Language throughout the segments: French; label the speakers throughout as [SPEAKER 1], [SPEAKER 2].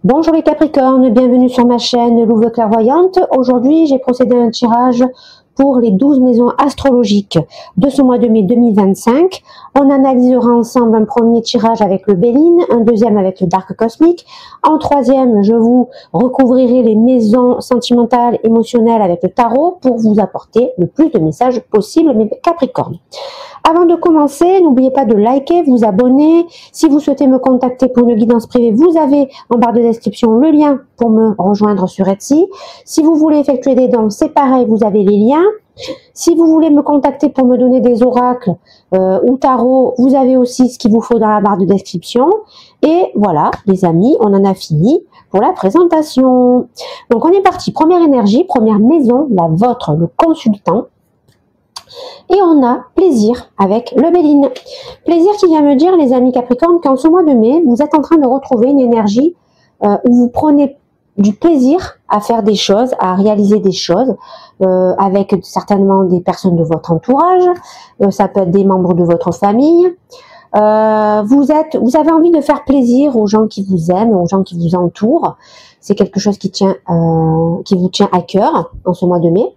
[SPEAKER 1] Bonjour les Capricornes, bienvenue sur ma chaîne Louve Clairvoyante. Aujourd'hui, j'ai procédé à un tirage pour les 12 maisons astrologiques de ce mois de mai 2025. On analysera ensemble un premier tirage avec le Béline, un deuxième avec le Dark Cosmique. En troisième, je vous recouvrirai les maisons sentimentales, émotionnelles avec le tarot pour vous apporter le plus de messages possible, mes Capricornes. Avant de commencer, n'oubliez pas de liker, vous abonner. Si vous souhaitez me contacter pour une guidance privée, vous avez en barre de description le lien pour me rejoindre sur Etsy. Si vous voulez effectuer des dons, c'est pareil, vous avez les liens. Si vous voulez me contacter pour me donner des oracles ou tarot, vous avez aussi ce qu'il vous faut dans la barre de description. Et voilà, les amis, on en a fini pour la présentation. Donc on est parti. Première énergie, première maison, la vôtre, le consultant. Et on a plaisir avec le Béline. Plaisir qui vient me dire, les amis Capricornes, qu'en ce mois de mai, vous êtes en train de retrouver une énergie où vous prenez du plaisir à faire des choses, à réaliser des choses, avec certainement des personnes de votre entourage, ça peut être des membres de votre famille. Vous avez envie de faire plaisir aux gens qui vous aiment, aux gens qui vous entourent. C'est quelque chose qui vous tient à cœur en ce mois de mai.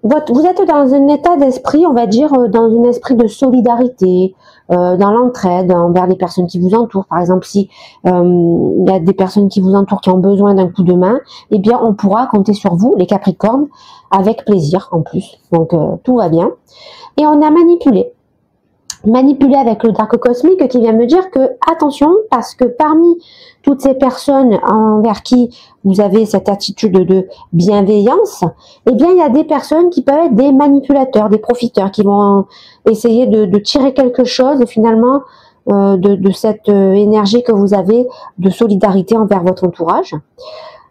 [SPEAKER 1] Vous êtes dans un état d'esprit, on va dire, dans un esprit de solidarité, dans l'entraide envers les personnes qui vous entourent. Par exemple, si il y a des personnes qui vous entourent qui ont besoin d'un coup de main, eh bien, on pourra compter sur vous, les Capricornes, avec plaisir en plus. Donc, tout va bien. Et on a manipulé avec le Dark Cosmique qui vient me dire que, attention, parce que parmi toutes ces personnes envers qui vous avez cette attitude de bienveillance, eh bien, il y a des personnes qui peuvent être des manipulateurs, des profiteurs, qui vont essayer de tirer quelque chose, finalement, de cette énergie que vous avez de solidarité envers votre entourage.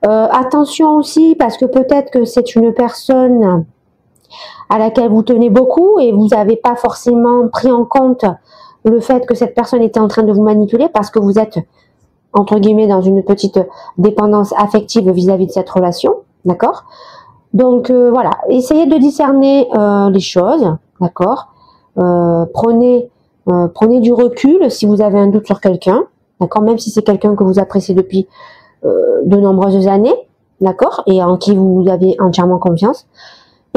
[SPEAKER 1] Attention aussi, parce que peut-être que c'est une personne à laquelle vous tenez beaucoup et vous n'avez pas forcément pris en compte le fait que cette personne était en train de vous manipuler parce que vous êtes, entre guillemets, dans une petite dépendance affective vis-à-vis de cette relation, d'accord? Donc, voilà, essayez de discerner les choses, d'accord? Prenez du recul si vous avez un doute sur quelqu'un, d'accord? Même si c'est quelqu'un que vous appréciez depuis de nombreuses années, d'accord? Et en qui vous avez entièrement confiance.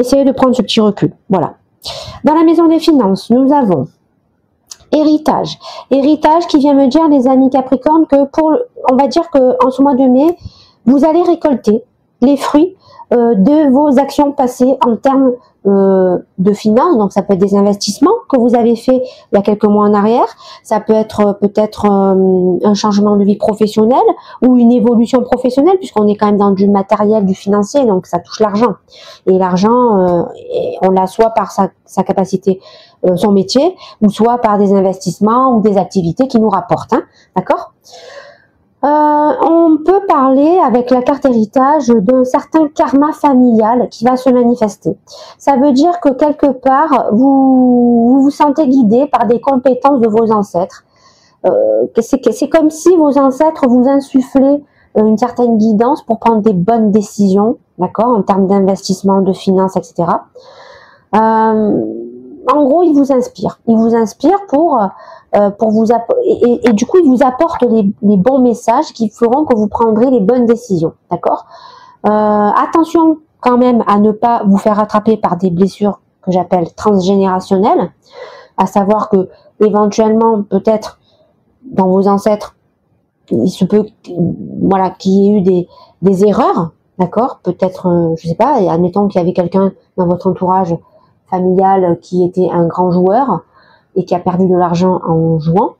[SPEAKER 1] Essayez de prendre ce petit recul. Voilà. Dans la maison des finances, nous avons héritage. Héritage qui vient me dire, les amis Capricornes, que on va dire que en ce mois de mai, vous allez récolter les fruits de vos actions passées en termes de finances. Donc ça peut être des investissements que vous avez fait il y a quelques mois en arrière. Ça peut être peut-être un changement de vie professionnelle ou une évolution professionnelle, puisqu'on est quand même dans du matériel, du financier, donc ça touche l'argent. Et l'argent, on l'a soit par sa capacité, son métier, ou soit par des investissements ou des activités qui nous rapportent. Hein, d'accord ? On peut parler avec la carte héritage d'un certain karma familial qui va se manifester. Ça veut dire que quelque part, vous vous sentez guidé par des compétences de vos ancêtres. C'est comme si vos ancêtres vous insufflaient une certaine guidance pour prendre des bonnes décisions, d'accord, en termes d'investissement, de finances, etc. En gros, il vous inspire. Il vous inspire pour vous et du coup, il vous apporte les bons messages qui feront que vous prendrez les bonnes décisions, d'accord. Attention quand même à ne pas vous faire attraper par des blessures que j'appelle transgénérationnelles, à savoir que éventuellement, peut-être dans vos ancêtres, il se peut, voilà, qu'il y ait eu des erreurs, d'accord. Peut-être, je sais pas, admettons qu'il y avait quelqu'un dans votre entourage familial qui était un grand joueur et qui a perdu de l'argent en jouant,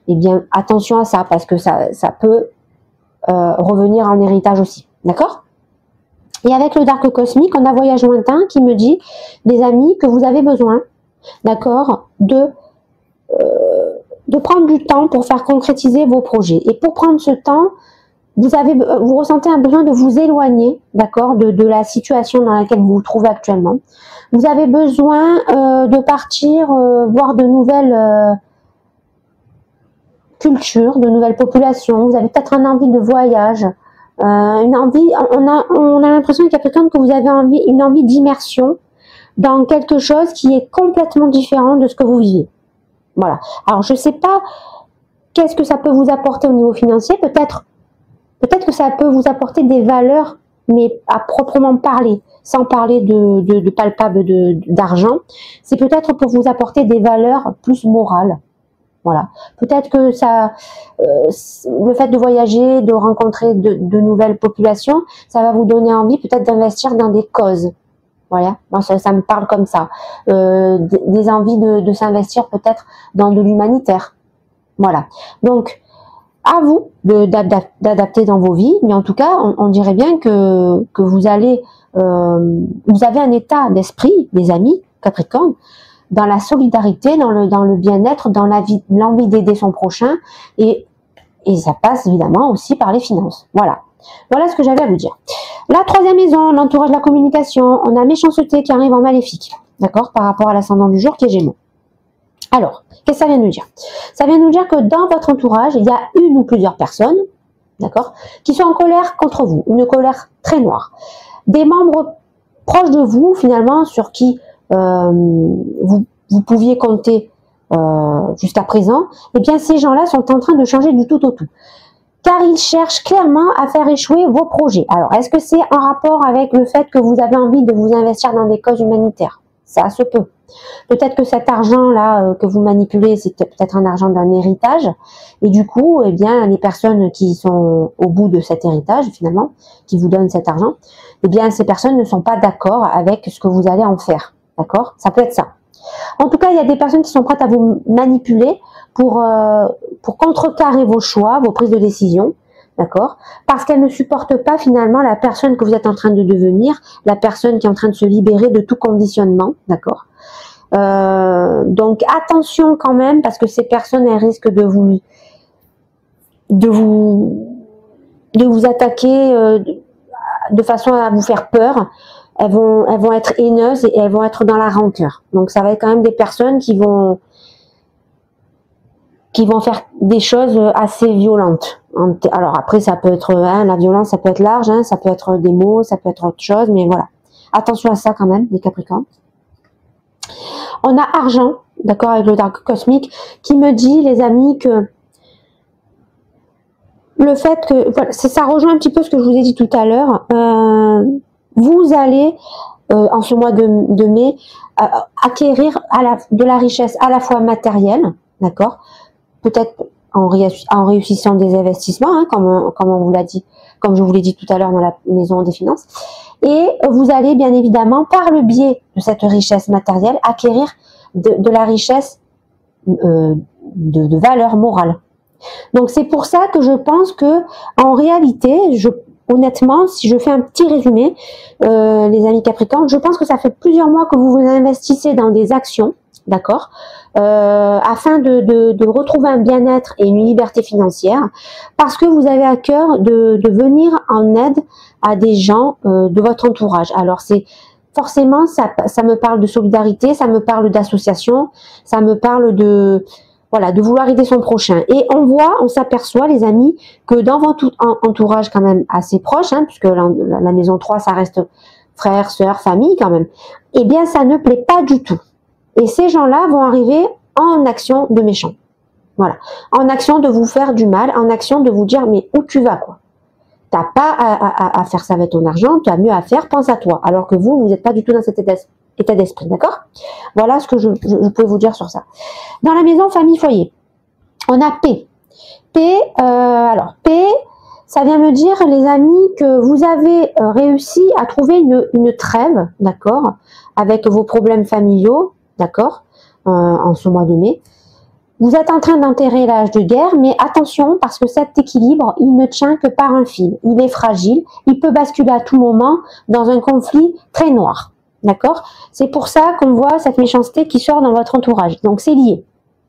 [SPEAKER 1] eh bien attention à ça parce que ça peut revenir en héritage aussi, d'accord. Et avec le Dark Cosmique, on a Voyage lointain qui me dit, les amis, que vous avez besoin, d'accord, de prendre du temps pour faire concrétiser vos projets. Et pour prendre ce temps, vous ressentez un besoin de vous éloigner, d'accord, de la situation dans laquelle vous vous trouvez actuellement. Vous avez besoin de partir voir de nouvelles cultures, de nouvelles populations. Vous avez peut-être une envie de voyage, une envie. On a l'impression, Capricorne, que vous avez une envie d'immersion dans quelque chose qui est complètement différent de ce que vous vivez. Voilà. Alors je sais pas qu'est-ce que ça peut vous apporter au niveau financier? Peut-être que ça peut vous apporter des valeurs, mais à proprement parler, sans parler de palpable d'argent. C'est peut-être pour vous apporter des valeurs plus morales. Voilà. Peut-être que ça, le fait de voyager, de rencontrer de nouvelles populations, ça va vous donner envie peut-être d'investir dans des causes. Voilà. Moi, ça me parle comme ça. Des envies de s'investir peut-être dans de l'humanitaire. Voilà. Donc, à vous d'adapter dans vos vies, mais en tout cas, on dirait bien que vous allez, vous avez un état d'esprit, les amis Capricorne, dans la solidarité, dans le bien-être, dans l'envie d'aider son prochain, et ça passe évidemment aussi par les finances. Voilà. Voilà ce que j'avais à vous dire. La troisième maison, l'entourage de la communication, on a méchanceté qui arrive en maléfique, d'accord, par rapport à l'ascendant du jour qui est Gémeaux. Alors, qu'est-ce que ça vient nous dire? Ça vient nous dire que dans votre entourage, il y a une ou plusieurs personnes, d'accord, qui sont en colère contre vous, une colère très noire. Des membres proches de vous, finalement, sur qui vous pouviez compter jusqu'à présent, eh bien ces gens-là sont en train de changer du tout au tout. Car ils cherchent clairement à faire échouer vos projets. Alors, est-ce que c'est en rapport avec le fait que vous avez envie de vous investir dans des causes humanitaires? Ça se peut. Peut-être que cet argent-là que vous manipulez, c'est peut-être un argent d'un héritage. Et du coup, eh bien, les personnes qui sont au bout de cet héritage, finalement, qui vous donnent cet argent, eh bien, ces personnes ne sont pas d'accord avec ce que vous allez en faire. D'accord? Ça peut être ça. En tout cas, il y a des personnes qui sont prêtes à vous manipuler pour contrecarrer vos choix, vos prises de décision, d'accord? Parce qu'elles ne supportent pas finalement la personne que vous êtes en train de devenir, la personne qui est en train de se libérer de tout conditionnement, d'accord? Donc attention quand même, parce que ces personnes, elles risquent de vous attaquer de façon à vous faire peur. Elles vont être haineuses et elles vont être dans la rancœur. Donc ça va être quand même des personnes qui vont faire des choses assez violentes. Alors après, ça peut être, la violence, ça peut être large, ça peut être des mots, ça peut être autre chose, mais voilà. Attention à ça quand même, les Capricornes. On a argent, d'accord, avec le Dark Cosmique, qui me dit, les amis, que le fait que, voilà, ça rejoint un petit peu ce que je vous ai dit tout à l'heure, vous allez, en ce mois de mai, acquérir de la richesse à la fois matérielle, d'accord, peut-être en réussissant des investissements, comme on vous l'a dit, comme je vous l'ai dit tout à l'heure dans la maison des finances, et vous allez bien évidemment, par le biais de cette richesse matérielle, acquérir de la richesse de valeur morale. Donc c'est pour ça que je pense que en réalité, honnêtement, si je fais un petit résumé, les amis Capricorne, je pense que ça fait plusieurs mois que vous vous investissez dans des actions, d'accord, afin de retrouver un bien-être et une liberté financière, parce que vous avez à cœur de venir en aide à des gens de votre entourage. Alors c'est forcément, ça me parle de solidarité, ça me parle d'association, ça me parle de vouloir aider son prochain. Et on s'aperçoit, les amis, que dans votre entourage quand même assez proche, puisque la maison 3, ça reste frères, sœurs, famille quand même, eh bien, ça ne plaît pas du tout. Et ces gens-là vont arriver en action de méchant. Voilà. En action de vous faire du mal, en action de vous dire, mais où tu vas, quoi? T'as pas à faire ça avec ton argent, tu as mieux à faire, pense à toi. Alors que vous n'êtes pas du tout dans cet état d'esprit, d'accord? Voilà ce que je peux vous dire sur ça. Dans la maison famille-foyer, on a P. Alors P, ça vient me dire, les amis, que vous avez réussi à trouver une trêve, d'accord, avec vos problèmes familiaux, d'accord, en ce mois de mai. Vous êtes en train d'enterrer l'âge de guerre, mais attention, parce que cet équilibre, il ne tient que par un fil. Il est fragile, il peut basculer à tout moment dans un conflit très noir. D'accord? C'est pour ça qu'on voit cette méchanceté qui sort dans votre entourage. Donc c'est lié.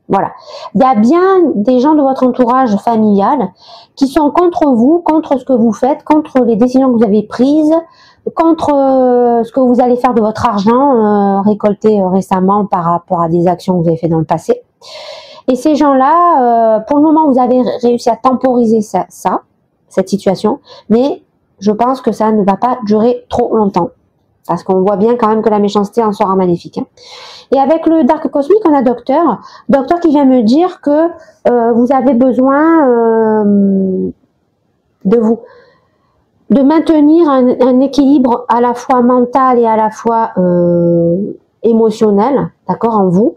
[SPEAKER 1] Voilà. Il y a bien des gens de votre entourage familial qui sont contre vous, contre ce que vous faites, contre les décisions que vous avez prises, contre ce que vous allez faire de votre argent récolté récemment par rapport à des actions que vous avez fait dans le passé. Et ces gens-là, pour le moment, vous avez réussi à temporiser cette situation, mais je pense que ça ne va pas durer trop longtemps. parce qu'on voit bien quand même que la méchanceté en sera maléfique. Hein. Et avec le Dark Cosmique, on a Docteur qui vient me dire que vous avez besoin de maintenir un équilibre à la fois mental et à la fois émotionnel, d'accord, en vous,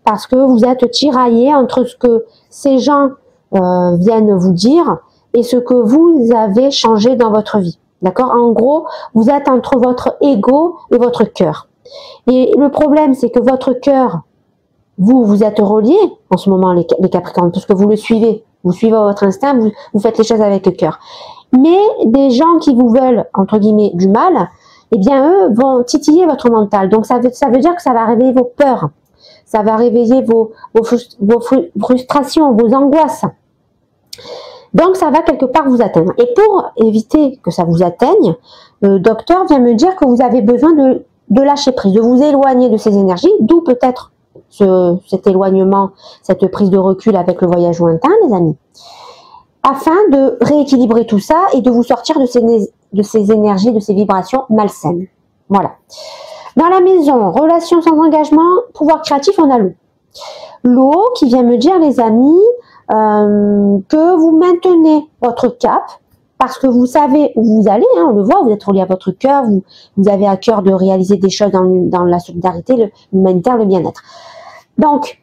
[SPEAKER 1] parce que vous êtes tiraillé entre ce que ces gens viennent vous dire et ce que vous avez changé dans votre vie, d'accord. En gros, vous êtes entre votre ego et votre cœur. Et le problème, c'est que votre cœur, vous êtes relié en ce moment, les Capricornes, parce que vous le suivez, vous suivez votre instinct, vous faites les choses avec le cœur. Mais des gens qui vous veulent, entre guillemets, du mal, eh bien, eux vont titiller votre mental. Donc, ça veut dire que ça va réveiller vos peurs. Ça va réveiller vos frustrations, vos angoisses. Donc, ça va quelque part vous atteindre. Et pour éviter que ça vous atteigne, le docteur vient me dire que vous avez besoin de lâcher prise, de vous éloigner de ces énergies, d'où peut-être cet éloignement, cette prise de recul avec le voyage lointain, les amis, afin de rééquilibrer tout ça et de vous sortir de ces énergies, de ces vibrations malsaines. Voilà. Dans la maison, relation sans engagement, pouvoir créatif, on a l'eau. L'eau qui vient me dire, les amis, que vous maintenez votre cap, parce que vous savez où vous allez, hein, on le voit, vous êtes relié à votre cœur, vous avez à cœur de réaliser des choses dans la solidarité, l'humanitaire, le bien-être. Donc,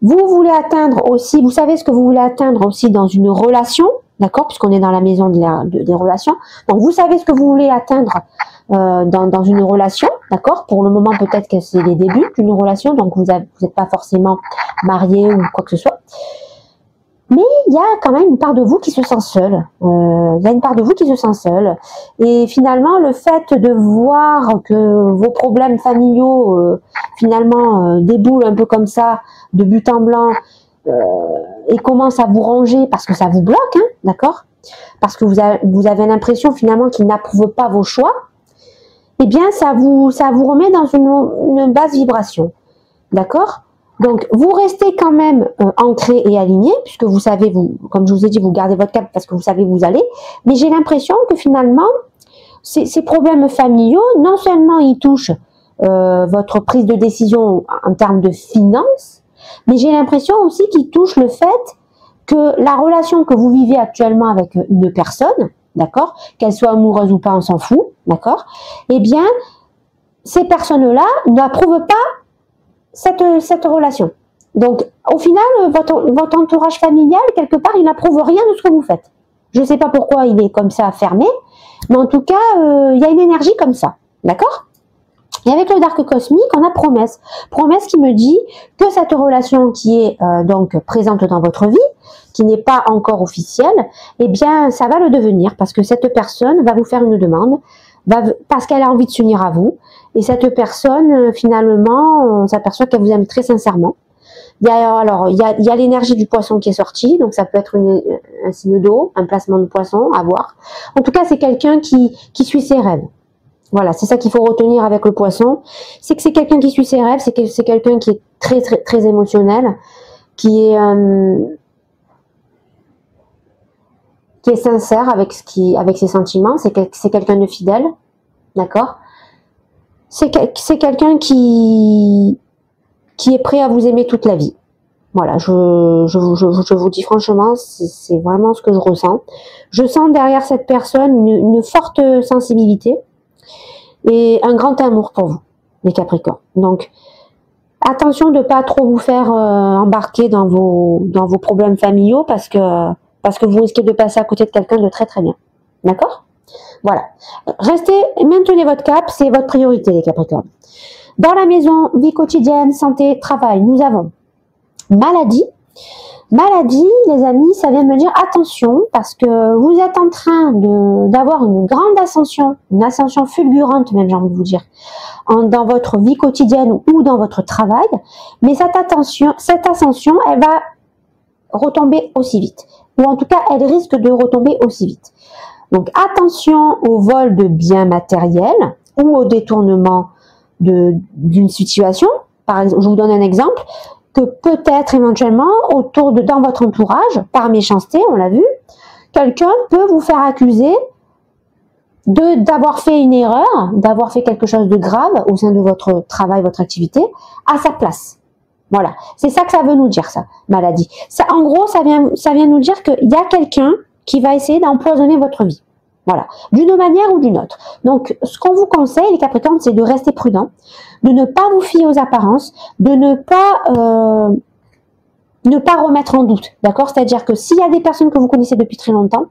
[SPEAKER 1] vous voulez atteindre aussi, vous savez ce que vous voulez atteindre aussi dans une relation, d'accord, puisqu'on est dans la maison des relations. Donc, vous savez ce que vous voulez atteindre dans une relation, d'accord. Pour le moment, peut-être que c'est les débuts d'une relation, donc vous n'êtes pas forcément marié ou quoi que ce soit. Mais il y a quand même une part de vous qui se sent seule. Il y a une part de vous qui se sent seule. Et finalement, le fait de voir que vos problèmes familiaux, finalement, déboulent un peu comme ça, de but en blanc, et commencent à vous ranger parce que ça vous bloque, hein, d'accord, parce que vous avez l'impression finalement qu'ils n'approuvent pas vos choix, eh bien, ça vous remet dans une basse vibration, d'accord. Donc, vous restez quand même ancré et aligné, puisque vous savez, comme je vous ai dit, vous gardez votre cap parce que vous savez où vous allez. Mais j'ai l'impression que finalement, ces problèmes familiaux, non seulement ils touchent votre prise de décision en termes de finances, mais j'ai l'impression aussi qu'ils touchent le fait que la relation que vous vivez actuellement avec une personne, d'accord, qu'elle soit amoureuse ou pas, on s'en fout, d'accord, eh bien, ces personnes-là n'approuvent pas cette relation. Donc, au final, votre entourage familial, quelque part, il n'approuve rien de ce que vous faites. Je ne sais pas pourquoi il est comme ça fermé, mais en tout cas, il y a une énergie comme ça. D'accord? Et avec le Dark Cosmique, on a Promesse. Promesse qui me dit que cette relation qui est donc présente dans votre vie, qui n'est pas encore officielle, eh bien, ça va le devenir parce que cette personne va vous faire une demande, parce qu'elle a envie de s'unir à vous. Et cette personne, finalement, on s'aperçoit qu'elle vous aime très sincèrement. Il y a l'énergie du poisson qui est sortie, donc ça peut être un signe d'eau, un placement de poisson, à voir. En tout cas, c'est quelqu'un qui suit ses rêves. Voilà, c'est ça qu'il faut retenir avec le poisson. C'est que c'est quelqu'un qui suit ses rêves, c'est quelqu'un qui est très, très, très émotionnel, qui est sincère avec ses sentiments. C'est quelqu'un de fidèle, d'accord. C'est quelqu'un qui est prêt à vous aimer toute la vie. Voilà, je vous dis franchement, c'est vraiment ce que je ressens. Je sens derrière cette personne une forte sensibilité et un grand amour pour vous, les Capricornes. Donc, attention de ne pas trop vous faire embarquer dans vos problèmes familiaux parce que vous risquez de passer à côté de quelqu'un de très très bien. D'accord ? Voilà. Maintenez votre cap, c'est votre priorité, les Capricornes. Dans la maison, vie quotidienne, santé, travail, nous avons maladie. Maladie, les amis, ça vient me dire attention parce que vous êtes en train d'avoir une grande ascension, une ascension fulgurante même, j'ai envie de vous dire, dans votre vie quotidienne ou dans votre travail. Mais cette ascension, elle va retomber aussi vite. Ou en tout cas, elle risque de retomber aussi vite. Donc attention au vol de biens matériels ou au détournement d'une situation. Par exemple, je vous donne un exemple, que peut-être éventuellement dans votre entourage, par méchanceté, on l'a vu, quelqu'un peut vous faire accuser d'avoir fait une erreur, d'avoir fait quelque chose de grave au sein de votre travail, votre activité, à sa place. Voilà, c'est ça que ça veut nous dire, ça, maladie. Ça, en gros, ça vient nous dire qu'il y a quelqu'un qui va essayer d'empoisonner votre vie. Voilà, d'une manière ou d'une autre. Donc, ce qu'on vous conseille, les Capricornes, c'est de rester prudent, de ne pas vous fier aux apparences, de ne pas remettre en doute, d'accord? C'est-à-dire que s'il y a des personnes que vous connaissez depuis très longtemps,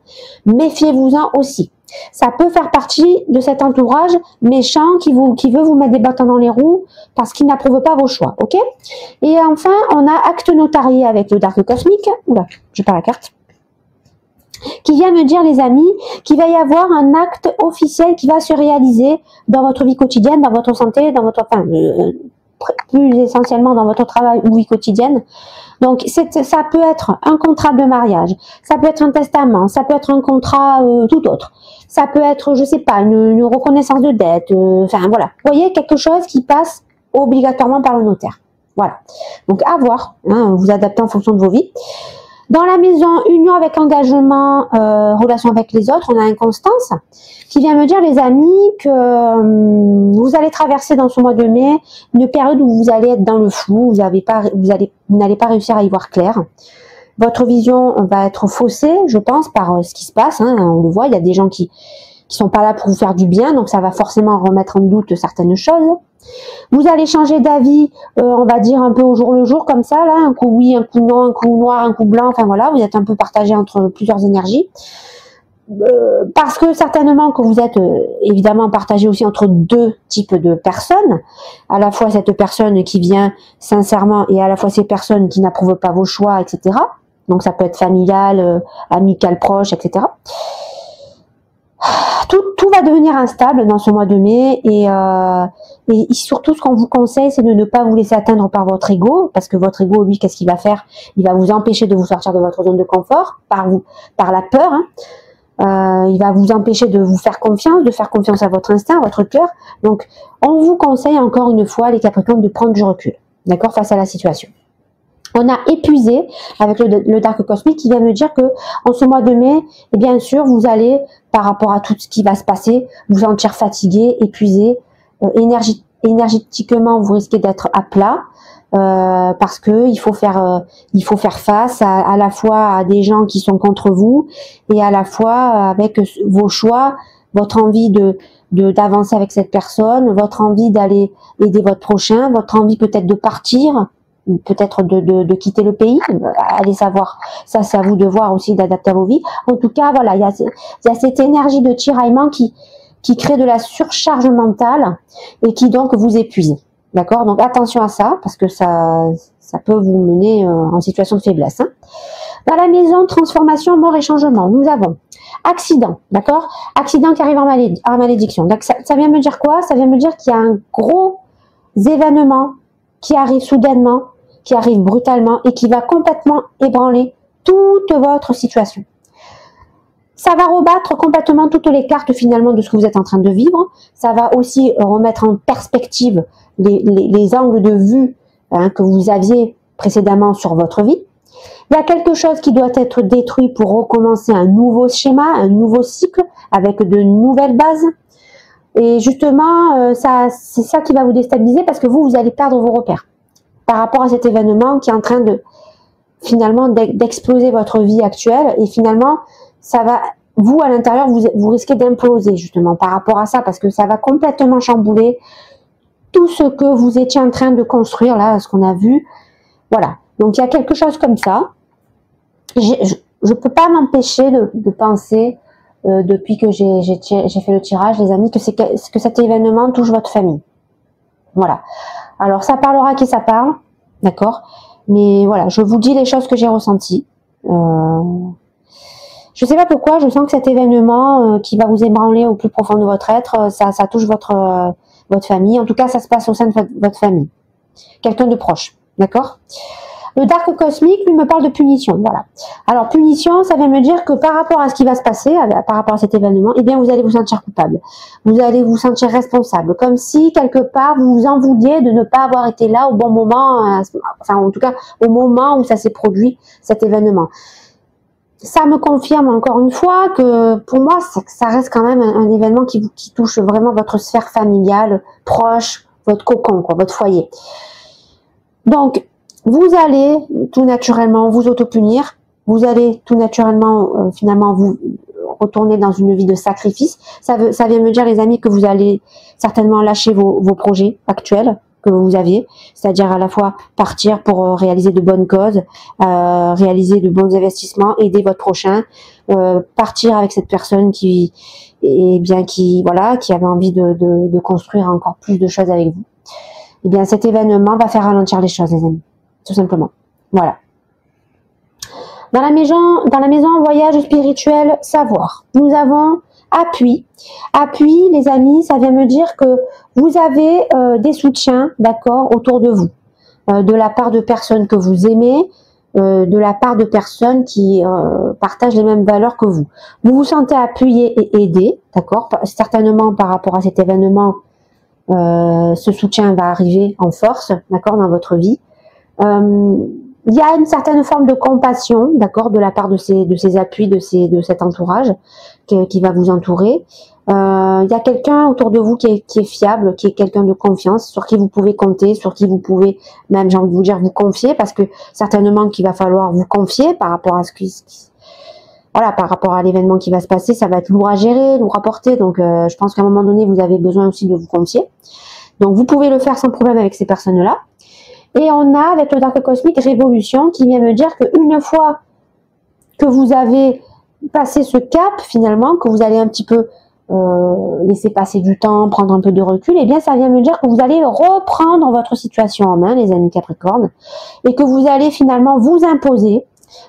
[SPEAKER 1] méfiez-vous-en aussi. Ça peut faire partie de cet entourage méchant qui veut vous mettre des bâtons dans les roues parce qu'il n'approuve pas vos choix, ok? Et enfin, on a acte notarié avec le Dark Cosmique. Oula, j'ai pas la carte. Qui vient me dire, les amis, qu'il va y avoir un acte officiel qui va se réaliser dans votre vie quotidienne, dans votre santé, dans votre, enfin, plus essentiellement dans votre travail ou vie quotidienne. Donc, ça peut être un contrat de mariage, ça peut être un testament, ça peut être un contrat tout autre. Ça peut être, je sais pas, une reconnaissance de dette, enfin voilà. Vous voyez, quelque chose qui passe obligatoirement par le notaire. Voilà. Donc, à voir, hein, vous adaptez en fonction de vos vies. Dans la maison, union avec engagement, relation avec les autres, on a Inconstance qui vient me dire, les amis, que vous allez traverser dans ce mois de mai une période où vous allez être dans le flou, vous n'allez pas réussir à y voir clair. Votre vision va être faussée, je pense, par ce qui se passe. Hein, on le voit, il y a des gens qui sont pas là pour vous faire du bien, donc ça va forcément remettre en doute certaines choses. Vous allez changer d'avis, on va dire un peu au jour le jour, comme ça, là, un coup oui, un coup non, un coup noir, un coup blanc, enfin voilà, vous êtes un peu partagé entre plusieurs énergies. Parce que certainement que vous êtes évidemment partagé aussi entre deux types de personnes, à la fois cette personne qui vient sincèrement et à la fois ces personnes qui n'approuvent pas vos choix, etc. Donc ça peut être familial, amical, proche, etc. Tout va devenir instable dans ce mois de mai et surtout ce qu'on vous conseille, c'est de ne pas vous laisser atteindre par votre ego, parce que votre ego, lui, qu'est-ce qu'il va faire? Il va vous empêcher de vous sortir de votre zone de confort par la peur. Hein. Il va vous empêcher de vous faire confiance, de faire confiance à votre instinct, à votre cœur. Donc, on vous conseille encore une fois, les Capricornes, de prendre du recul, d'accord, face à la situation. On a épuisé avec le Dark Cosmique qui vient me dire que en ce mois de mai, et bien sûr, vous allez, par rapport à tout ce qui va se passer, vous sentir fatigué, épuisé, énergétiquement, vous risquez d'être à plat. Parce que il faut faire face à la fois à des gens qui sont contre vous et à la fois avec vos choix, votre envie d'avancer avec cette personne, votre envie d'aller aider votre prochain, votre envie peut-être de partir, peut-être de quitter le pays, allez savoir, ça c'est à vous de voir aussi, d'adapter à vos vies. En tout cas, voilà, il y a cette énergie de tiraillement qui crée de la surcharge mentale et qui donc vous épuise. D'accord? Donc attention à ça, parce que ça peut vous mener en situation de faiblesse. Hein. Dans la maison, transformation, mort et changement, nous avons accident, d'accord? Accident qui arrive en malédiction. Donc ça vient me dire quoi? Ça vient me dire qu'il y a un gros événement qui arrive soudainement, qui arrive brutalement et qui va complètement ébranler toute votre situation. Ça va rebattre complètement toutes les cartes finalement de ce que vous êtes en train de vivre. Ça va aussi remettre en perspective les angles de vue que vous aviez précédemment sur votre vie. Il y a quelque chose qui doit être détruit pour recommencer un nouveau schéma, un nouveau cycle avec de nouvelles bases. Et justement, c'est ça qui va vous déstabiliser parce que vous allez perdre vos repères par rapport à cet événement qui est en train de finalement d'exploser votre vie actuelle et finalement ça va, vous à l'intérieur, vous risquez d'imploser justement par rapport à ça parce que ça va complètement chambouler tout ce que vous étiez en train de construire là, ce qu'on a vu. Voilà. Donc il y a quelque chose comme ça. Je peux pas m'empêcher de penser depuis que j'ai fait le tirage, les amis, que cet événement touche votre famille. Voilà. Alors ça parlera à qui ça parle, d'accord. Mais voilà, je vous dis les choses que j'ai ressenties. Je sais pas pourquoi, je sens que cet événement qui va vous ébranler au plus profond de votre être, ça touche votre famille. En tout cas, ça se passe au sein de votre famille. Quelqu'un de proche, d'accord? Le Dark Cosmique, lui, me parle de punition, voilà. Alors, punition, ça vient me dire que par rapport à ce qui va se passer, par rapport à cet événement, eh bien, vous allez vous sentir coupable. Vous allez vous sentir responsable. Comme si, quelque part, vous vous en vouliez de ne pas avoir été là au bon moment, enfin, en tout cas, au moment où ça s'est produit, cet événement. ça me confirme encore une fois que pour moi, ça reste quand même un événement qui touche vraiment votre sphère familiale, proche, votre cocon, quoi, votre foyer. Donc, vous allez tout naturellement vous autopunir, vous allez tout naturellement finalement vous retourner dans une vie de sacrifice. Ça vient me dire, les amis, que vous allez certainement lâcher vos projets actuels que vous aviez, c'est-à-dire à la fois partir pour réaliser de bonnes causes, réaliser de bons investissements, aider votre prochain, partir avec cette personne qui avait envie de construire encore plus de choses avec vous. Eh bien, cet événement va faire ralentir les choses, les amis, tout simplement. Voilà. Dans la maison voyage spirituel, savoir. Nous avons appui. Appui, les amis, ça vient me dire que vous avez des soutiens, d'accord, autour de vous, de la part de personnes que vous aimez, de la part de personnes qui partagent les mêmes valeurs que vous. Vous vous sentez appuyé et aidé, d'accord, certainement par rapport à cet événement. Ce soutien va arriver en force, d'accord, dans votre vie. Il y a une certaine forme de compassion, d'accord, de la part de ces appuis, de cet entourage qui va vous entourer. Il y a quelqu'un autour de vous qui est fiable, qui est quelqu'un de confiance, sur qui vous pouvez compter, sur qui vous pouvez même, j'ai envie de vous dire, vous confier, parce que certainement qu'il va falloir vous confier par rapport à par rapport à l'événement qui va se passer. Ça va être lourd à gérer, lourd à porter, donc je pense qu'à un moment donné, vous avez besoin aussi de vous confier. Donc vous pouvez le faire sans problème avec ces personnes-là. Et on a, avec le Dark Cosmic, Révolution, qui vient me dire qu'une fois que vous avez passé ce cap, finalement, que vous allez un petit peu laisser passer du temps, prendre un peu de recul, eh bien, ça vient me dire que vous allez reprendre votre situation en main, les amis Capricorne, et que vous allez finalement vous imposer,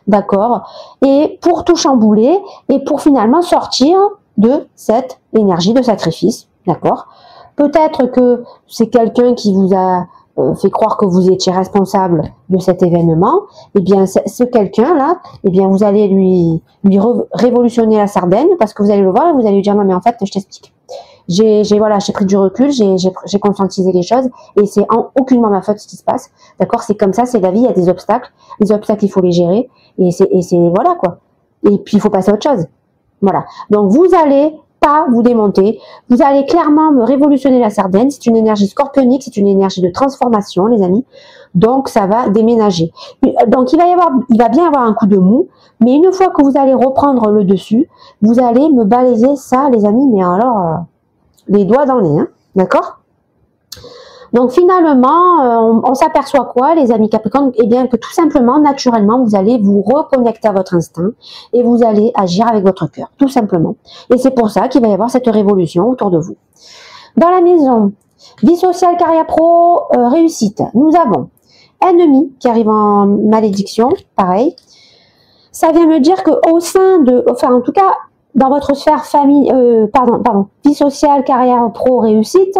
[SPEAKER 1] d'accord, et pour tout chambouler, et pour finalement sortir de cette énergie de sacrifice, d'accord. Peut-être que c'est quelqu'un qui vous a fait croire que vous étiez responsable de cet événement. Eh bien, ce quelqu'un-là, eh bien, vous allez lui révolutionner la Sardaigne, parce que vous allez le voir et vous allez lui dire, non, mais en fait, je t'explique. J'ai pris du recul, j'ai conscientisé les choses, et c'est aucunement ma faute ce qui se passe. D'accord? C'est comme ça, c'est la vie, il y a des obstacles. Les obstacles, il faut les gérer, et c'est, voilà, quoi. Et puis, il faut passer à autre chose. Voilà. Donc, vous allez pas vous démonter, vous allez clairement me révolutionner la Sardaigne. C'est une énergie scorpionique, c'est une énergie de transformation, les amis. Donc ça va déménager. Donc il va bien y avoir un coup de mou, mais une fois que vous allez reprendre le dessus, vous allez me balayer ça, les amis, mais alors les doigts dans les, hein, d'accord? Donc finalement, on s'aperçoit quoi, les amis Capricorne? Eh bien que tout simplement, naturellement, vous allez vous reconnecter à votre instinct et vous allez agir avec votre cœur, tout simplement. Et c'est pour ça qu'il va y avoir cette révolution autour de vous. Dans la maison, vie sociale, carrière pro, réussite, nous avons ennemi qui arrive en malédiction, pareil. Ça vient me dire que au sein de, enfin en tout cas, dans votre sphère famille, vie sociale, carrière pro, réussite,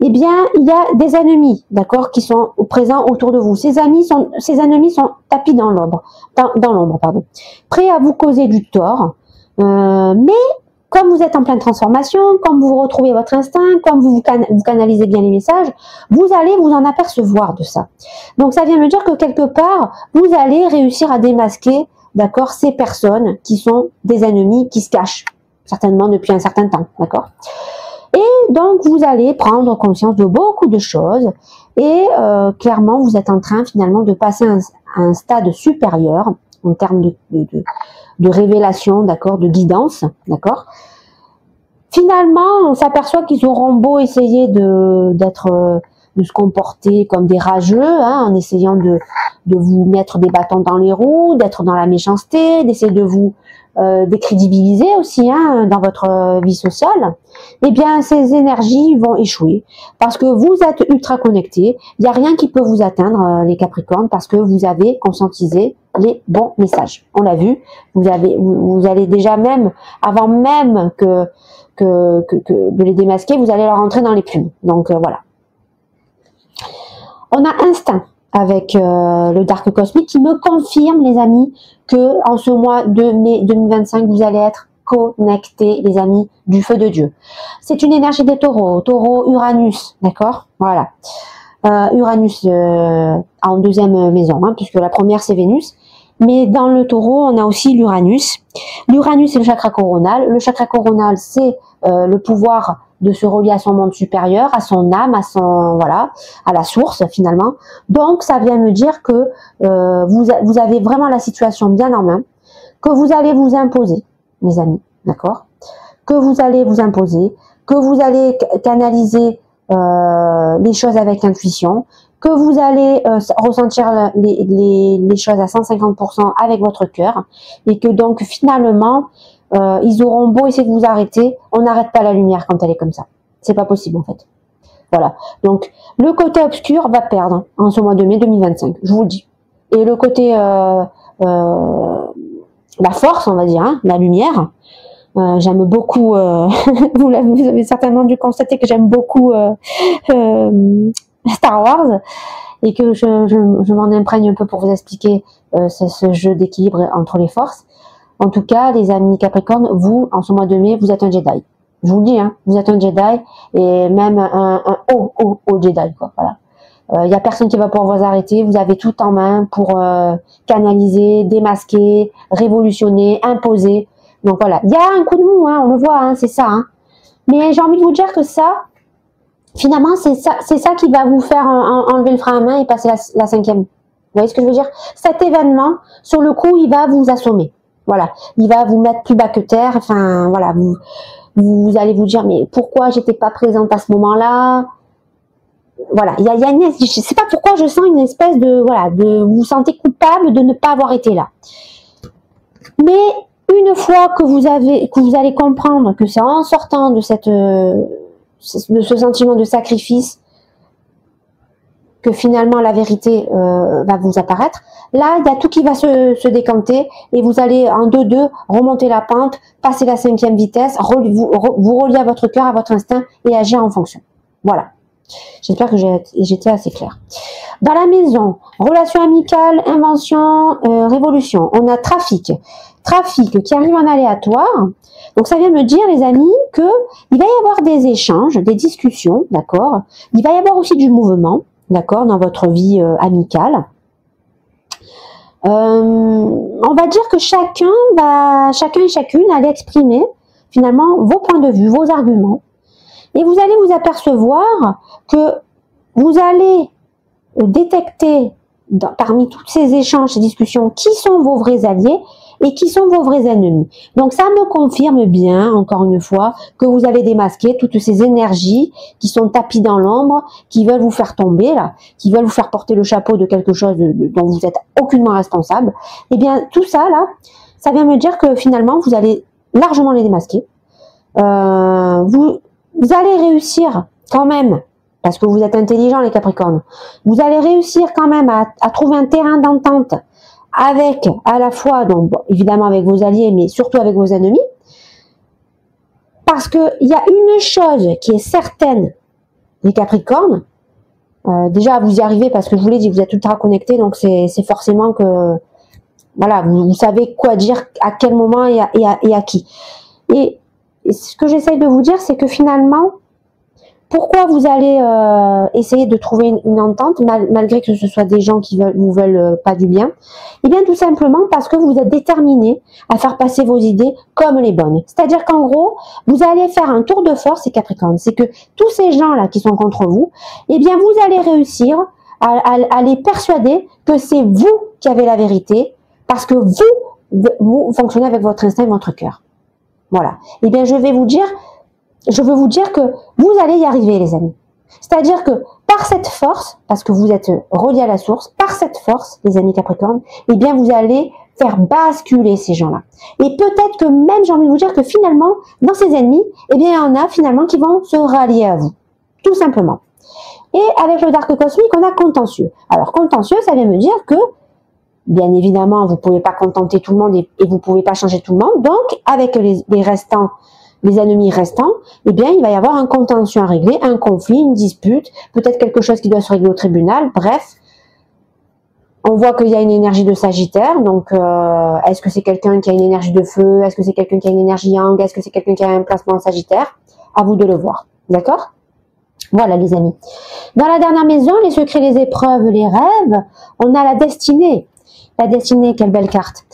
[SPEAKER 1] eh bien, il y a des ennemis, d'accord, qui sont présents autour de vous. Ces ennemis sont tapis dans l'ombre, prêts à vous causer du tort. Mais comme vous êtes en pleine transformation, comme vous retrouvez votre instinct, comme vous canalisez bien les messages, vous allez vous en apercevoir de ça. Donc, ça vient me dire que quelque part, vous allez réussir à démasquer, d'accord, ces personnes qui sont des ennemis qui se cachent, certainement depuis un certain temps, d'accord. Et donc, vous allez prendre conscience de beaucoup de choses et clairement, vous êtes en train finalement de passer à un stade supérieur en termes de révélation, d'accord, de guidance, d'accord. Finalement, on s'aperçoit qu'ils auront beau essayer de se comporter comme des rageux, hein, en essayant de vous mettre des bâtons dans les roues, d'être dans la méchanceté, d'essayer de vous décrédibiliser aussi, hein, dans votre vie sociale. Eh bien, ces énergies vont échouer parce que vous êtes ultra connectés. Il n'y a rien qui peut vous atteindre, les Capricornes, parce que vous avez conscientisé les bons messages. On l'a vu. Vous allez déjà même, avant même que de les démasquer, vous allez leur rentrer dans les plumes. Donc voilà. On a instinct avec le Dark Cosmic qui me confirme, les amis, que en ce mois de mai 2025, vous allez être connectés, les amis, du feu de Dieu. C'est une énergie des taureaux, taureau Uranus, d'accord? Voilà. Uranus en deuxième maison, hein, puisque la première c'est Vénus. Mais dans le taureau, on a aussi l'Uranus. L'Uranus, c'est le chakra coronal. Le chakra coronal, c'est le pouvoir de se relier à son monde supérieur, à son âme, voilà, à la source finalement. Donc, ça vient me dire que vous avez vraiment la situation bien en main, que vous allez vous imposer, mes amis, d'accord? Que vous allez vous imposer, que vous allez canaliser les choses avec intuition, que vous allez ressentir les choses à 150% avec votre cœur, et que donc finalement, ils auront beau essayer de vous arrêter, on n'arrête pas la lumière quand elle est comme ça. C'est pas possible en fait. Voilà. Donc le côté obscur va perdre en ce mois de mai 2025, je vous le dis. Et le côté la force, on va dire, hein, la lumière. J'aime beaucoup, vous avez certainement dû constater que j'aime beaucoup Star Wars et que je m'en imprègne un peu pour vous expliquer ce jeu d'équilibre entre les forces. En tout cas, les amis Capricorne, vous, en ce mois de mai, vous êtes un Jedi. Je vous le dis, hein, vous êtes un Jedi et même un haut Jedi, quoi. Voilà. Y a personne qui va pouvoir vous arrêter. Vous avez tout en main pour canaliser, démasquer, révolutionner, imposer. Donc voilà, il y a un coup de mou, hein, on le voit, hein, c'est ça. Hein. Mais j'ai envie de vous dire que ça, finalement, c'est ça qui va vous faire enlever le frein à main et passer la cinquième. Vous voyez ce que je veux dire? Cet événement, sur le coup, il va vous assommer. Voilà, il va vous mettre plus bas que terre. Enfin, voilà, vous allez vous dire, mais pourquoi j'étais pas présente à ce moment-là? Voilà, il y a je sais pas pourquoi je sens une espèce de, voilà, vous vous sentez coupable de ne pas avoir été là. Mais une fois que vous allez comprendre que c'est en sortant de ce sentiment de sacrifice que finalement la vérité va vous apparaître, là il y a tout qui va se décanter et vous allez en 2-2 remonter la pente, passer la 5e vitesse, vous relier à votre cœur, à votre instinct et agir en fonction. Voilà. J'espère que j'étais assez claire. Dans la maison, relation amicale, invention, révolution, on a trafic qui arrive en aléatoire. Donc ça vient me dire, les amis, que il va y avoir des échanges, des discussions, d'accord. Il va y avoir aussi du mouvement, d'accord, dans votre vie amicale. On va dire que chacun et chacune allait exprimer finalement vos points de vue, vos arguments, et vous allez vous apercevoir que vous allez détecter parmi tous ces échanges, ces discussions, qui sont vos vrais alliés et qui sont vos vrais ennemis. Donc ça me confirme bien, encore une fois, que vous allez démasquer toutes ces énergies qui sont tapies dans l'ombre, qui veulent vous faire tomber, là, qui veulent vous faire porter le chapeau de quelque chose dont vous êtes aucunement responsable. Eh bien, tout ça, là, ça vient me dire que finalement, vous allez largement les démasquer. Vous allez réussir quand même, parce que vous êtes intelligents les Capricornes, vous allez réussir quand même à trouver un terrain d'entente avec à la fois, donc bon, évidemment avec vos alliés, mais surtout avec vos ennemis, parce que il y a une chose qui est certaine, les Capricornes, déjà vous y arrivez parce que je vous l'ai dit, vous êtes ultra connectés, donc c'est forcément que, voilà, vous savez quoi dire, à quel moment et à qui. Et ce que j'essaye de vous dire, c'est que finalement, pourquoi vous allez essayer de trouver une entente, malgré que ce soit des gens qui vous veulent pas du bien? Eh bien, tout simplement parce que vous êtes déterminés à faire passer vos idées comme les bonnes. C'est-à-dire qu'en gros, vous allez faire un tour de force, ces Capricornes. C'est que tous ces gens-là qui sont contre vous, eh bien, vous allez réussir à les persuader que c'est vous qui avez la vérité, parce que vous fonctionnez avec votre instinct et votre cœur. Voilà. Eh bien, je veux vous dire que vous allez y arriver, les amis. C'est-à-dire que par cette force, parce que vous êtes reliés à la source, par cette force, les amis Capricorne, eh bien, vous allez faire basculer ces gens-là. Et peut-être que même, j'ai envie de vous dire que finalement, dans ces ennemis, eh bien, il y en a finalement qui vont se rallier à vous. Tout simplement. Et avec le Dark Cosmique, on a contentieux. Alors, contentieux, ça vient me dire que, bien évidemment, vous ne pouvez pas contenter tout le monde et vous ne pouvez pas changer tout le monde. Donc, avec les ennemis restants, eh bien, il va y avoir un contentieux à régler, un conflit, une dispute, peut-être quelque chose qui doit se régler au tribunal, bref. On voit qu'il y a une énergie de Sagittaire, donc est-ce que c'est quelqu'un qui a une énergie de feu? Est-ce que c'est quelqu'un qui a une énergie yang? Est-ce que c'est quelqu'un qui a un placement en Sagittaire? À vous de le voir, d'accord? Voilà les amis. Dans la dernière maison, les secrets, les épreuves, les rêves, on a la destinée. La destinée, quelle belle carte.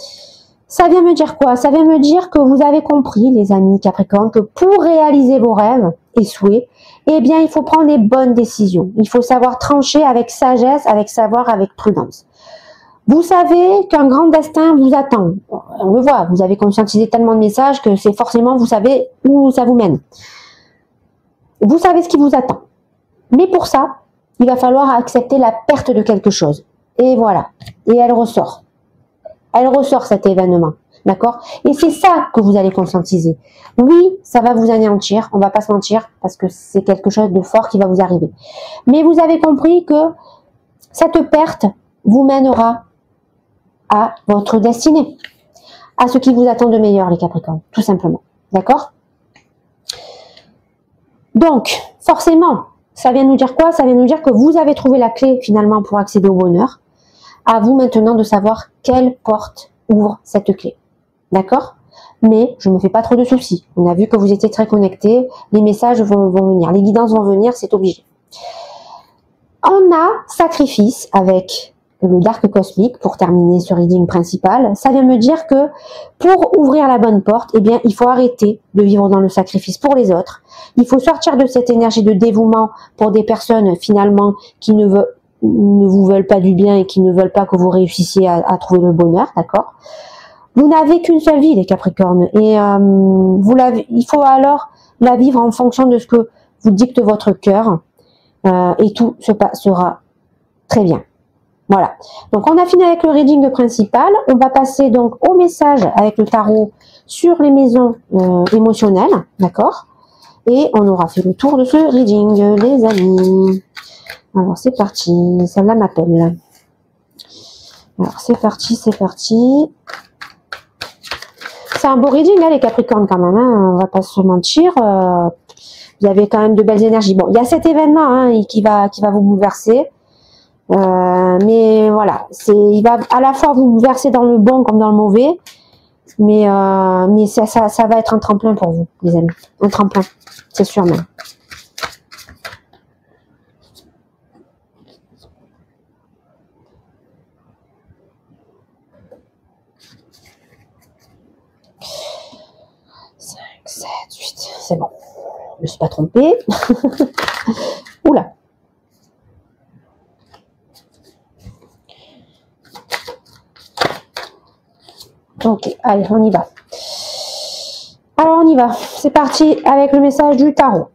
[SPEAKER 1] Ça vient me dire quoi? Ça vient me dire que vous avez compris, les amis Capricorne, que pour réaliser vos rêves et souhaits, eh bien, il faut prendre les bonnes décisions. Il faut savoir trancher avec sagesse, avec savoir, avec prudence. Vous savez qu'un grand destin vous attend. On le voit, vous avez conscientisé tellement de messages que c'est forcément, vous savez où ça vous mène. Vous savez ce qui vous attend. Mais pour ça, il va falloir accepter la perte de quelque chose. Et voilà. Et elle ressort. Elle ressort cet événement. D'accord? Et c'est ça que vous allez conscientiser. Oui, ça va vous anéantir, on va pas se mentir, parce que c'est quelque chose de fort qui va vous arriver. Mais vous avez compris que cette perte vous mènera à votre destinée, à ce qui vous attend de meilleur, les Capricornes, tout simplement. D'accord? Donc, forcément, ça vient nous dire quoi? Ça vient nous dire que vous avez trouvé la clé, finalement, pour accéder au bonheur. À vous maintenant de savoir quelle porte ouvre cette clé. D'accord? Mais je ne me fais pas trop de soucis. On a vu que vous étiez très connectés. Les messages vont venir. Les guidances vont venir, c'est obligé. On a sacrifice avec le Dark Cosmique pour terminer ce reading principal. Ça vient me dire que pour ouvrir la bonne porte, eh bien, il faut arrêter de vivre dans le sacrifice pour les autres. Il faut sortir de cette énergie de dévouement pour des personnes finalement qui ne vous veulent pas du bien et qui ne veulent pas que vous réussissiez à trouver le bonheur, d'accord? Vous n'avez qu'une seule vie, les Capricornes, et il faut alors la vivre en fonction de ce que vous dicte votre cœur, et tout se passera très bien. Voilà. Donc on a fini avec le reading principal. On va passer donc au message avec le tarot sur les maisons émotionnelles, d'accord? Et on aura fait le tour de ce reading, les amis. Alors c'est parti, celle-là m'appelle. Alors c'est parti, c'est parti. C'est un beau reading, hein, les Capricornes, quand même, hein, on va pas se mentir. Vous avez quand même de belles énergies. Bon, il y a cet événement hein, qui va vous bouleverser. Mais voilà, il va à la fois vous bouleverser dans le bon comme dans le mauvais. Mais ça va être un tremplin pour vous, les amis. Un tremplin, c'est sûr même. C'est bon, je me suis pas trompée. Oula. Ok, allez, on y va. Alors, on y va. C'est parti avec le message du tarot.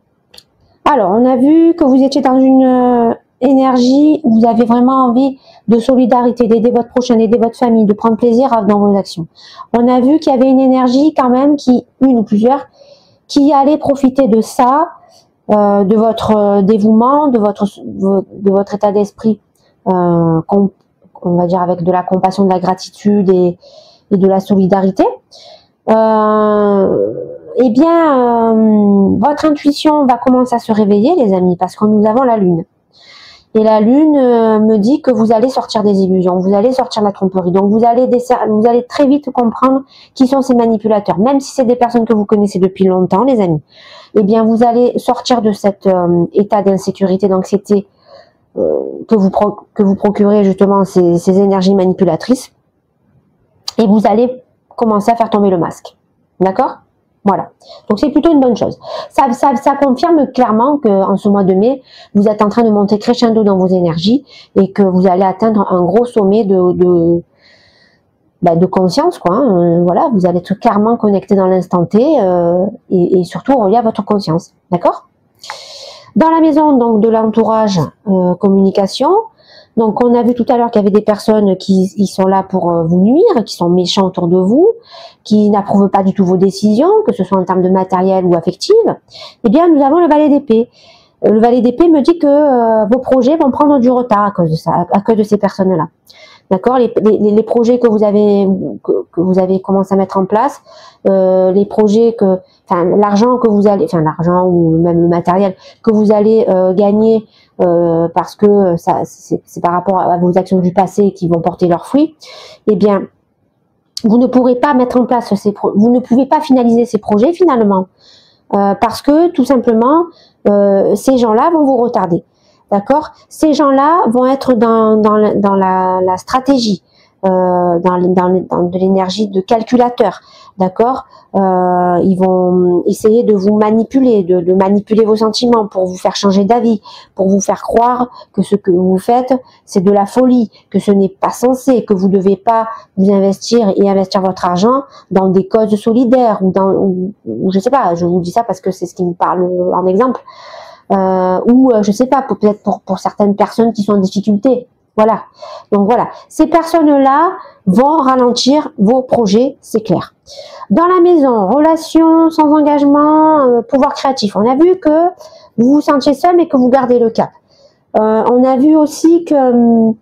[SPEAKER 1] Alors, on a vu que vous étiez dans une énergie où vous avez vraiment envie de solidarité, d'aider votre prochain, d'aider votre famille, de prendre plaisir dans vos actions. On a vu qu'il y avait une énergie quand même, une ou plusieurs, qui allait profiter de ça, de votre dévouement, de votre état d'esprit, on va dire avec de la compassion, de la gratitude et de la solidarité. Eh bien, votre intuition va commencer à se réveiller, les amis, parce que nous avons la Lune. Et la Lune me dit que vous allez sortir des illusions, vous allez sortir de la tromperie. Donc vous allez très vite comprendre qui sont ces manipulateurs. Même si c'est des personnes que vous connaissez depuis longtemps, les amis, eh bien vous allez sortir de cet état d'insécurité, d'anxiété que vous procurez justement ces énergies manipulatrices. Et vous allez commencer à faire tomber le masque. D'accord ? Voilà. Donc c'est plutôt une bonne chose. Ça confirme clairement qu'en ce mois de mai, vous êtes en train de monter crescendo dans vos énergies et que vous allez atteindre un gros sommet de conscience, quoi. Hein. Voilà, vous allez être clairement connecté dans l'instant T et surtout relié à votre conscience. D'accord ? Dans la maison donc de l'entourage communication. Donc, on a vu tout à l'heure qu'il y avait des personnes qui sont là pour vous nuire, qui sont méchants autour de vous, qui n'approuvent pas du tout vos décisions, que ce soit en termes de matériel ou affectif. Eh bien, nous avons le valet d'épée. Le valet d'épée me dit que vos projets vont prendre du retard à cause de ça, à cause de ces personnes-là. D'accord, les projets que vous avez commencé à mettre en place, les projets l'argent que vous allez, l'argent ou même le matériel que vous allez gagner parce que c'est par rapport à vos actions du passé qui vont porter leurs fruits. Eh bien, vous ne pourrez pas mettre en place vous ne pouvez pas finaliser ces projets finalement parce que tout simplement ces gens-là vont vous retarder. D'accord? Ces gens-là vont être dans la stratégie. dans de l'énergie de calculateur, d'accord. Ils vont essayer de vous manipuler, de manipuler vos sentiments pour vous faire changer d'avis, pour vous faire croire que ce que vous faites, c'est de la folie, que ce n'est pas censé, que vous ne devez pas vous investir et investir votre argent dans des causes solidaires ou je sais pas, je vous dis ça parce que c'est ce qui me parle en exemple, je sais pas, peut-être pour certaines personnes qui sont en difficulté. Voilà. Donc voilà, ces personnes-là vont ralentir vos projets, c'est clair. Dans la maison, relations sans engagement, pouvoir créatif. On a vu que vous vous sentiez seul mais que vous gardez le cap. On a vu aussi que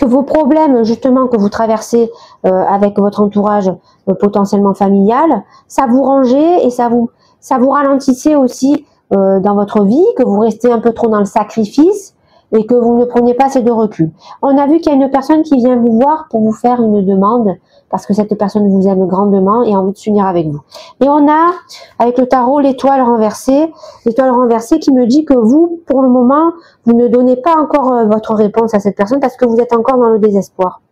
[SPEAKER 1] vos problèmes justement que vous traversez avec votre entourage potentiellement familial, ça vous rangeait et ça vous ralentissait aussi dans votre vie, que vous restez un peu trop dans le sacrifice et que vous ne preniez pas assez de recul. On a vu qu'il y a une personne qui vient vous voir pour vous faire une demande parce que cette personne vous aime grandement et a envie de s'unir avec vous. Et on a, avec le tarot, l'étoile renversée qui me dit que vous, pour le moment, vous ne donnez pas encore votre réponse à cette personne parce que vous êtes encore dans le désespoir.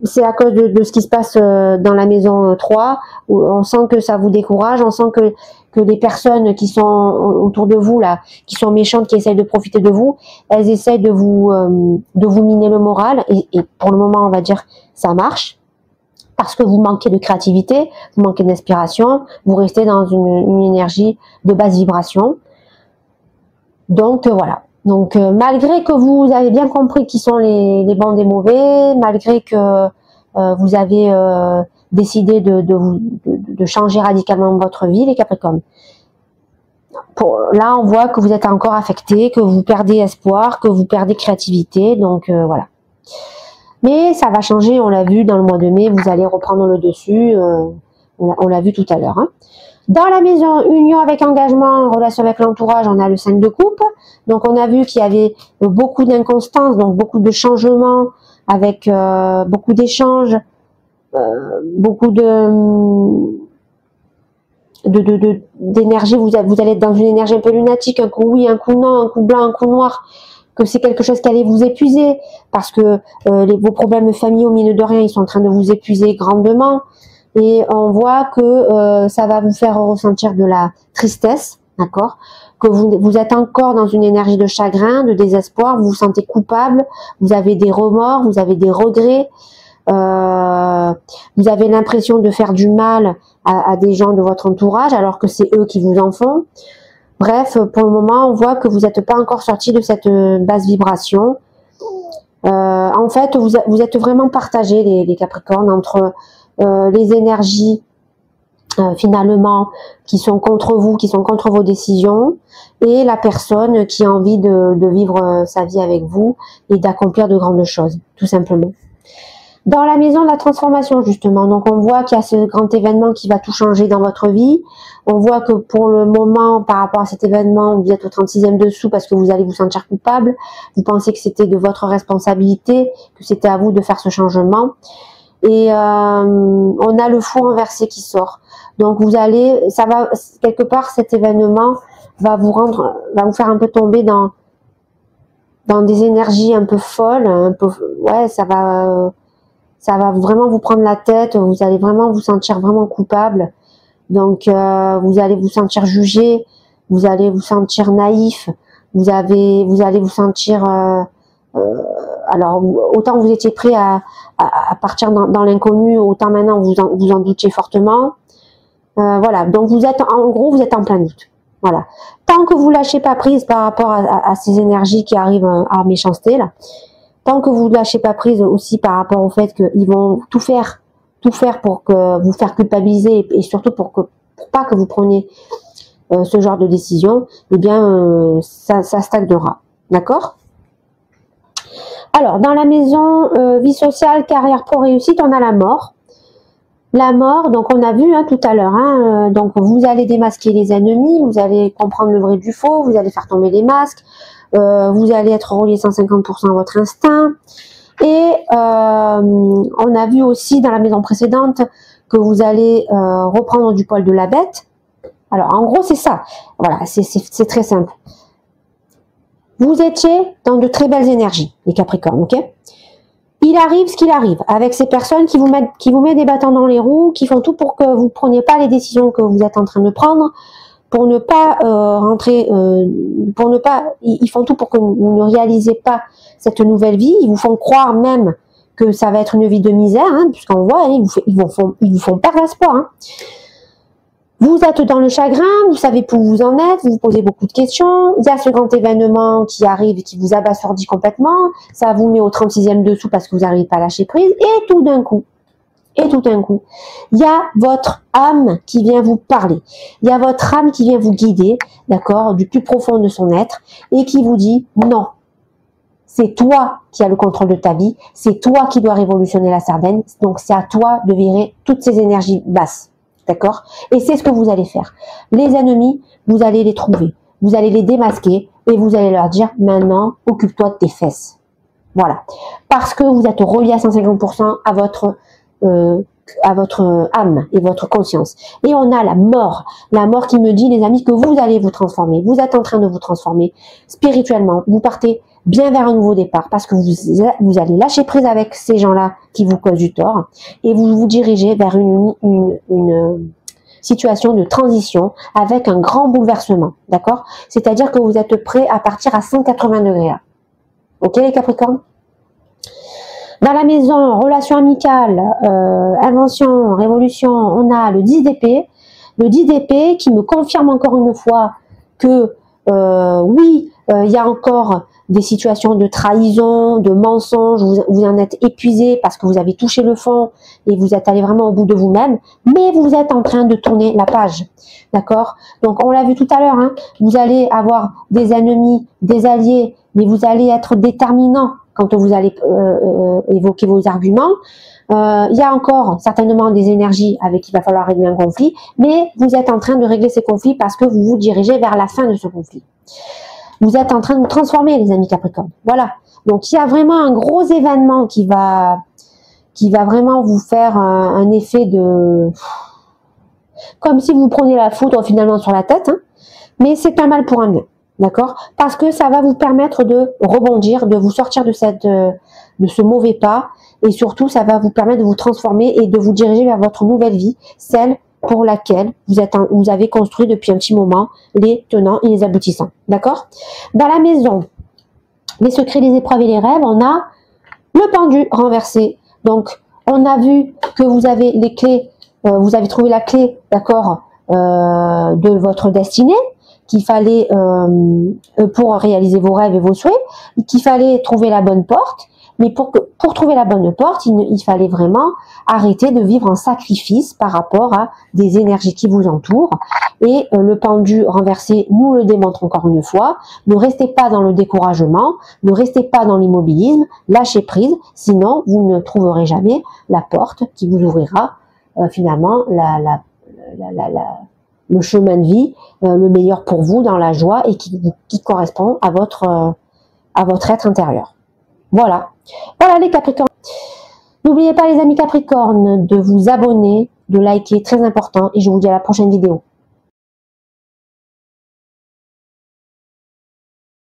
[SPEAKER 1] C'est à cause de ce qui se passe dans la maison 3, où on sent que ça vous décourage, on sent que les personnes qui sont autour de vous, là, qui sont méchantes, qui essayent de profiter de vous, elles essayent de vous miner le moral, et pour le moment, on va dire, ça marche, parce que vous manquez de créativité, vous manquez d'inspiration, vous restez dans une énergie de basse vibration. Donc, voilà. Donc, malgré que vous avez bien compris qui sont les bons des mauvais, malgré que vous avez décidé de changer radicalement votre vie, les Capricornes. Là, on voit que vous êtes encore affecté, que vous perdez espoir, que vous perdez créativité. Donc, voilà. Mais ça va changer, on l'a vu dans le mois de mai, vous allez reprendre le dessus. On l'a vu tout à l'heure. Hein. Dans la maison, union avec engagement, relation avec l'entourage, on a le 5 de coupe. Donc, on a vu qu'il y avait beaucoup d'inconstance, donc beaucoup de changements, avec beaucoup d'échanges, beaucoup d'énergie. Vous allez être dans une énergie un peu lunatique, un coup oui, un coup non, un coup blanc, un coup noir, que c'est quelque chose qui allait vous épuiser, parce que vos problèmes familiaux, mine de rien, ils sont en train de vous épuiser grandement. Et on voit que ça va vous faire ressentir de la tristesse, d'accord, que vous êtes encore dans une énergie de chagrin, de désespoir, vous vous sentez coupable, vous avez des remords, vous avez des regrets, vous avez l'impression de faire du mal à des gens de votre entourage alors que c'est eux qui vous en font. Bref, pour le moment, on voit que vous n'êtes pas encore sorti de cette basse vibration. En fait, vous êtes vraiment partagés, les Capricornes, entre les énergies finalement qui sont contre vous, qui sont contre vos décisions, et la personne qui a envie de vivre sa vie avec vous et d'accomplir de grandes choses, tout simplement. Dans la maison de la transformation, justement, donc on voit qu'il y a ce grand événement qui va tout changer dans votre vie. On voit que pour le moment, par rapport à cet événement, vous êtes au 36e dessous parce que vous allez vous sentir coupable. Vous pensez que c'était de votre responsabilité, que c'était à vous de faire ce changement. Et on a le fou renversé qui sort. Donc vous allez, ça va quelque part, cet événement va vous faire un peu tomber dans des énergies un peu folles, un peu, ouais, ça va vraiment vous prendre la tête. Vous allez vraiment vous sentir vraiment coupable. Donc vous allez vous sentir jugé, vous allez vous sentir naïf, vous allez vous sentir alors, autant vous étiez prêt à partir dans l'inconnu, autant maintenant vous en doutiez fortement. Voilà, donc en gros, vous êtes en plein doute. Voilà. Tant que vous lâchez pas prise par rapport à ces énergies qui arrivent à méchanceté, là, tant que vous lâchez pas prise aussi par rapport au fait qu'ils vont tout faire pour vous faire culpabiliser et surtout pour pas que vous preniez ce genre de décision, eh bien, ça stagnera. D'accord ? Alors, dans la maison vie sociale, carrière pro, réussite, on a la mort. La mort, donc on a vu tout à l'heure, donc vous allez démasquer les ennemis, vous allez comprendre le vrai du faux, vous allez faire tomber les masques, vous allez être relié 150% à votre instinct. Et on a vu aussi dans la maison précédente que vous allez reprendre du poil de la bête. Alors en gros c'est ça, voilà, c'est très simple. Vous étiez dans de très belles énergies, les Capricornes, ok? Il arrive ce qu'il arrive, avec ces personnes qui vous mettent des bâtons dans les roues, qui font tout pour que vous ne preniez pas les décisions que vous êtes en train de prendre, pour ne pas ils font tout pour que vous ne réalisez pas cette nouvelle vie. Ils vous font croire même que ça va être une vie de misère, hein, puisqu'on voit, hein, ils vous font perdre l'espoir. Hein. Vous êtes dans le chagrin, vous savez plus où vous en êtes, vous vous posez beaucoup de questions. Il y a ce grand événement qui arrive et qui vous abasourdit complètement. Ça vous met au 36e dessous parce que vous n'arrivez pas à lâcher prise. Et tout d'un coup, il y a votre âme qui vient vous parler. Il y a votre âme qui vient vous guider, d'accord, du plus profond de son être, et qui vous dit non. C'est toi qui as le contrôle de ta vie. C'est toi qui dois révolutionner la Sardaigne. Donc c'est à toi de virer toutes ces énergies basses. D'accord? Et c'est ce que vous allez faire. Les ennemis, vous allez les trouver. Vous allez les démasquer et vous allez leur dire, maintenant, occupe-toi de tes fesses. Voilà. Parce que vous êtes relié à 150% à votre âme et votre conscience. Et on a la mort qui me dit, les amis, que vous allez vous transformer. Vous êtes en train de vous transformer spirituellement. Vous partez bien vers un nouveau départ parce que vous allez lâcher prise avec ces gens-là qui vous causent du tort et vous vous dirigez vers une situation de transition avec un grand bouleversement, d'accord? C'est-à-dire que vous êtes prêt à partir à 180 degrés là. Ok les Capricornes? Dans la maison, relations amicales, invention, révolution, on a le 10 d'épée. Le 10 d'épée qui me confirme encore une fois que oui, il y a encore des situations de trahison, de mensonges, vous en êtes épuisé parce que vous avez touché le fond et vous êtes allé vraiment au bout de vous-même, mais vous êtes en train de tourner la page, d'accord? Donc on l'a vu tout à l'heure, hein, vous allez avoir des ennemis, des alliés, mais vous allez être déterminant quand vous allez évoquer vos arguments. Il y a encore certainement des énergies avec qui il va falloir régler un conflit, mais vous êtes en train de régler ces conflits parce que vous vous dirigez vers la fin de ce conflit. Vous êtes en train de vous transformer, les amis Capricorne. Voilà. Donc, il y a vraiment un gros événement qui va vraiment vous faire un effet de... Comme si vous preniez la foudre finalement sur la tête, hein. Mais c'est un mal pour un bien. D'accord? Parce que ça va vous permettre de rebondir, de vous sortir de ce mauvais pas. Et surtout, ça va vous permettre de vous transformer et de vous diriger vers votre nouvelle vie, celle pour laquelle vous avez construit depuis un petit moment les tenants et les aboutissants. D'accord? Dans la maison, les secrets, les épreuves et les rêves, on a le pendu renversé. Donc, on a vu que vous avez les clés, vous avez trouvé la clé, d'accord, de votre destinée, qu'il fallait, pour réaliser vos rêves et vos souhaits, qu'il fallait trouver la bonne porte. Mais pour trouver la bonne porte, il fallait vraiment arrêter de vivre en sacrifice par rapport à des énergies qui vous entourent. Et le pendu renversé nous le démontre encore une fois. Ne restez pas dans le découragement, ne restez pas dans l'immobilisme, lâchez prise, sinon vous ne trouverez jamais la porte qui vous ouvrira finalement le chemin de vie, le meilleur pour vous dans la joie et qui correspond à votre être intérieur. Voilà. Voilà les Capricornes. N'oubliez pas les amis Capricornes de vous abonner, de liker, très important, et je vous dis à la prochaine vidéo.